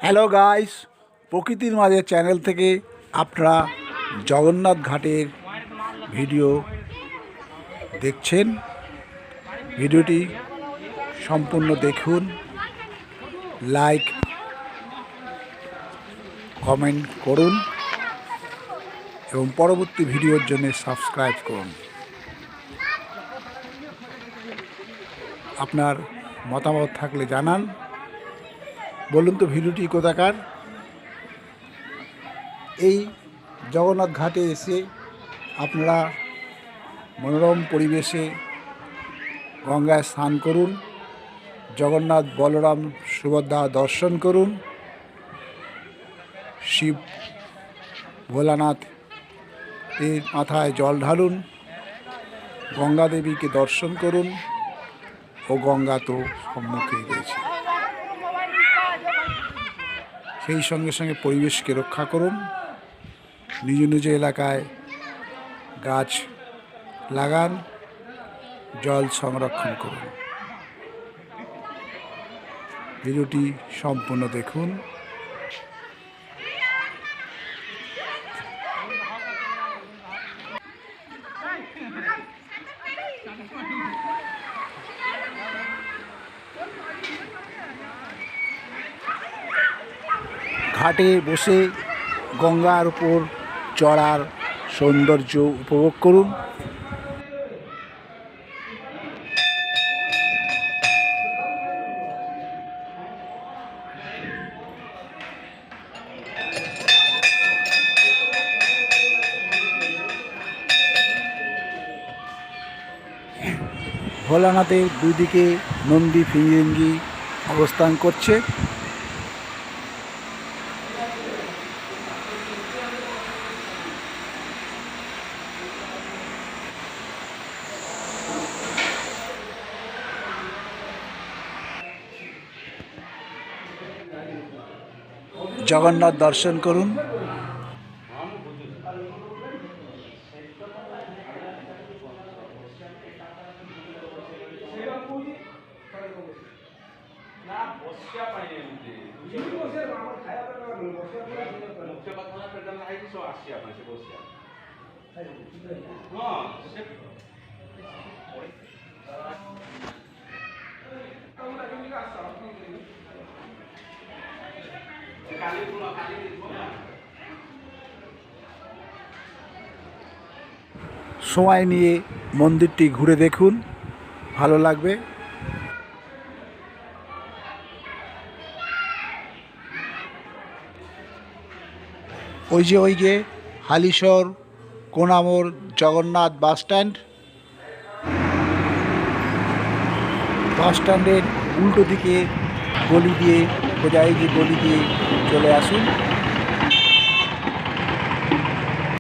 Hello guys, প্রকৃতির মাঝে channel থেকে আপনারা জগন্নাথ ঘাটের ভিডিও দেখছেন। ভিডিওটি সম্পূর্ণ দেখুন, লাইক কমেন্ট করুন এবং পরবর্তী ভিডিওর জন্য সাবস্ক্রাইব করুন। আপনার মতামত থাকলে জানান। বলুন তো ভিডিওটি কোথাকার? এই জগন্নাথ ঘাটে এসে আপনারা মনোরম পরিবেশে গঙ্গায় স্নান করুন, জগন্নাথ বলরাম সুভদ্রা দর্শন করুন, শিব ভোলানাথ এর মাথায় জল ঢালুন, গঙ্গা দেবীকে দর্শন করুন ও গঙ্গা তো সম্মুখেই রয়েছে। সেই সঙ্গে সঙ্গে পরিবেশকে রক্ষা করুন, নিজ নিজ এলাকায় গাছ লাগান, জল সংরক্ষণ করুন। ভিডিওটি সম্পূর্ণ দেখুন। ঘাটে বসে গঙ্গার উপর চড়ার সৌন্দর্য উপভোগ করুন। ভোলানাথের দুদিকে নন্দী ফিরিঙ্গি অবস্থান করছে। জগন্নাথ দর্শন করুন। সময় নিয়ে মন্দিরটি ঘুরে দেখুন, ভালো লাগবে। ওই যে হালিশহর কোনামোড় জগন্নাথ বাস স্ট্যান্ডের উল্টো দিকে গলি দিয়ে সোজা এই যে গলি দিয়ে চলে আসুন।